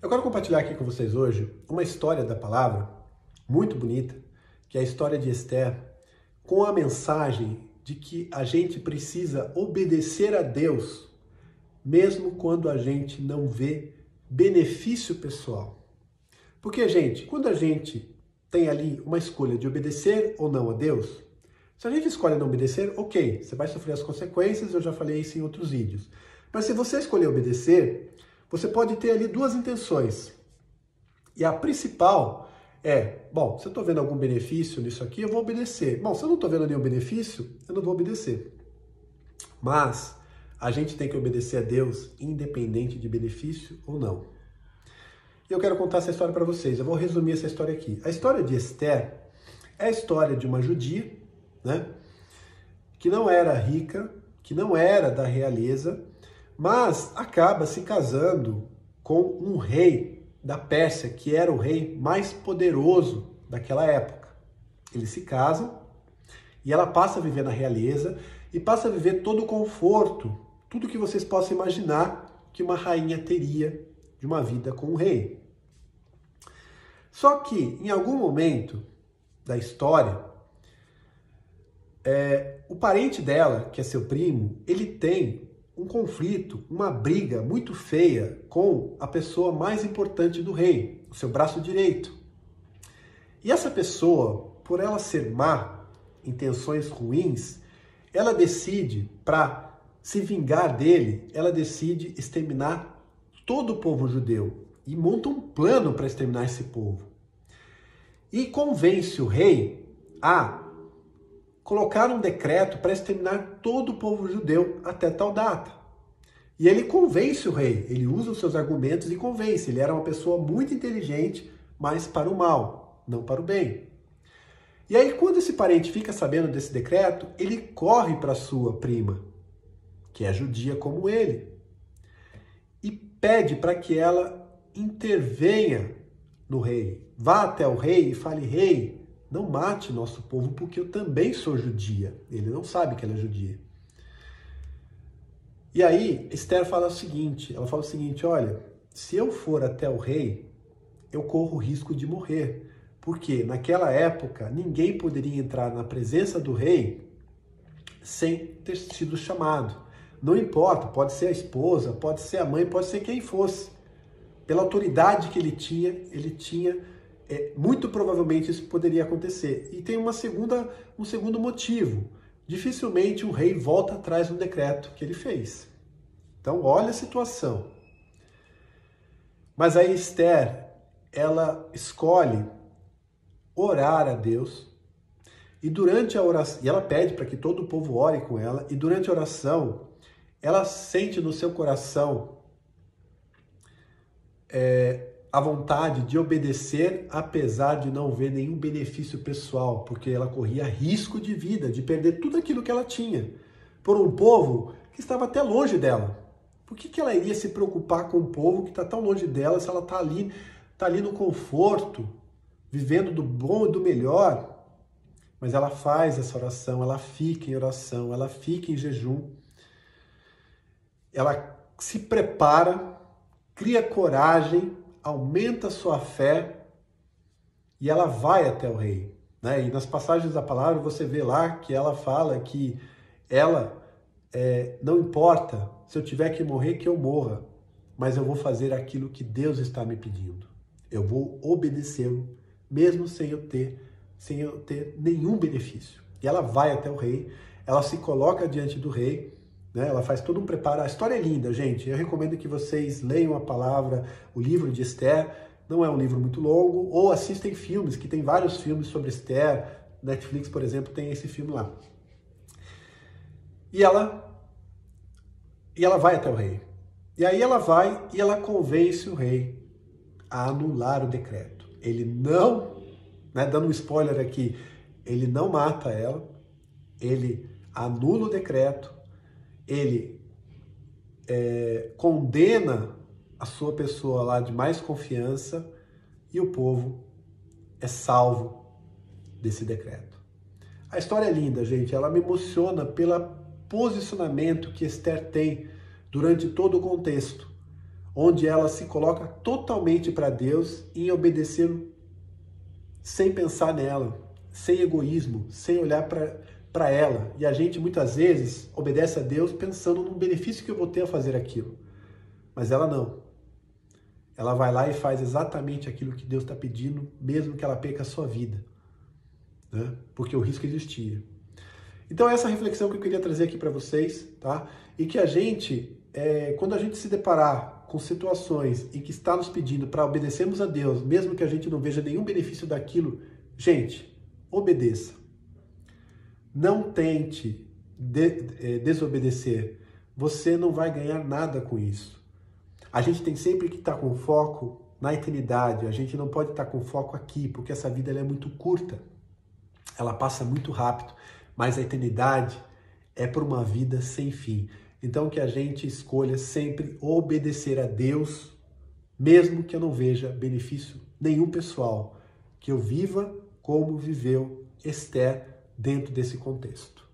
Eu quero compartilhar aqui com vocês hoje uma história da palavra muito bonita, que é a história de Esther, com a mensagem de que a gente precisa obedecer a Deus, mesmo quando a gente não vê benefício pessoal. Porque, gente, quando a gente tem ali uma escolha de obedecer ou não a Deus, se a gente escolhe não obedecer, ok, você vai sofrer as consequências, eu já falei isso em outros vídeos. Mas se você escolher obedecer, você pode ter ali duas intenções. E a principal é, bom, se eu estou vendo algum benefício nisso aqui, eu vou obedecer. Bom, se eu não estou vendo nenhum benefício, eu não vou obedecer. Mas a gente tem que obedecer a Deus, independente de benefício ou não. E eu quero contar essa história para vocês. Eu vou resumir essa história aqui. A história de Esther é a história de uma judia, né, que não era rica, que não era da realeza, mas acaba se casando com um rei da Pérsia, que era o rei mais poderoso daquela época. Eles se casam e ela passa a viver na realeza e passa a viver todo o conforto, tudo que vocês possam imaginar que uma rainha teria de uma vida com um rei. Só que, em algum momento da história, o parente dela, que é seu primo, ele tem um conflito, uma briga muito feia com a pessoa mais importante do rei, o seu braço direito. E essa pessoa, por ela ser má, intenções ruins, ela decide, para se vingar dele, ela decide exterminar todo o povo judeu e monta um plano para exterminar esse povo. E convence o rei a colocar um decreto para exterminar todo o povo judeu até tal data. E ele convence o rei, ele usa os seus argumentos e convence. Ele era uma pessoa muito inteligente, mas para o mal, não para o bem. E aí, quando esse parente fica sabendo desse decreto, ele corre para sua prima, que é judia como ele, e pede para que ela intervenha no rei. Vá até o rei e fale: rei, não mate nosso povo, porque eu também sou judia. Ele não sabe que ela é judia. E aí, Esther fala o seguinte, olha, se eu for até o rei, eu corro o risco de morrer. Porque naquela época, ninguém poderia entrar na presença do rei sem ter sido chamado. Não importa, pode ser a esposa, pode ser a mãe, pode ser quem fosse. Pela autoridade que ele tinha, muito provavelmente isso poderia acontecer. E tem um segundo motivo. Dificilmente o rei volta atrás do decreto que ele fez. Então, olha a situação. Mas aí Esther, ela escolhe orar a Deus, e durante a oração, e ela pede para que todo o povo ore com ela, e durante a oração, ela sente no seu coração a vontade de obedecer, apesar de não ver nenhum benefício pessoal, porque ela corria risco de vida, de perder tudo aquilo que ela tinha, por um povo que estava até longe dela. Por que ela iria se preocupar com um povo que está tão longe dela, se ela está ali no conforto, vivendo do bom e do melhor? Mas ela faz essa oração, ela fica em oração, ela fica em jejum, ela se prepara, cria coragem, aumenta sua fé e ela vai até o rei, né? E nas passagens da palavra você vê lá que ela fala que ela, não importa se eu tiver que morrer, que eu morra, mas eu vou fazer aquilo que Deus está me pedindo. Eu vou obedecê-lo, mesmo sem eu ter nenhum benefício. E ela vai até o rei, ela se coloca diante do rei, né? Ela faz todo um preparo. A história é linda, gente. Eu recomendo que vocês leiam a palavra, o livro de Esther. Não é um livro muito longo, ou assistem filmes, que tem vários filmes sobre Esther. Netflix, por exemplo, tem esse filme lá. E ela vai até o rei. E aí ela vai e ela convence o rei a anular o decreto. Ele não, né, dando um spoiler aqui, ele não mata ela, ele anula o decreto, ele condena a sua pessoa lá de mais confiança e o povo é salvo desse decreto. A história é linda, gente. Ela me emociona pelo posicionamento que Esther tem durante todo o contexto. onde ela se coloca totalmente para Deus em obedecer sem pensar nela, sem egoísmo, sem olhar para ela. E a gente muitas vezes obedece a Deus pensando no benefício que eu vou ter a fazer aquilo. Mas ela não. Ela vai lá e faz exatamente aquilo que Deus está pedindo, mesmo que ela perca a sua vida, né? Porque o risco existia. Então essa reflexão que eu queria trazer aqui para vocês, tá? E que a gente, quando a gente se deparar com situações em que está nos pedindo para obedecermos a Deus, mesmo que a gente não veja nenhum benefício daquilo, gente, obedeça. Não tente desobedecer. Você não vai ganhar nada com isso. A gente tem sempre que estar com foco na eternidade. A gente não pode estar com foco aqui, porque essa vida ela é muito curta. Ela passa muito rápido. Mas a eternidade é por uma vida sem fim. Então que a gente escolha sempre obedecer a Deus, mesmo que eu não veja benefício nenhum pessoal. Que eu viva como viveu Esther dentro desse contexto.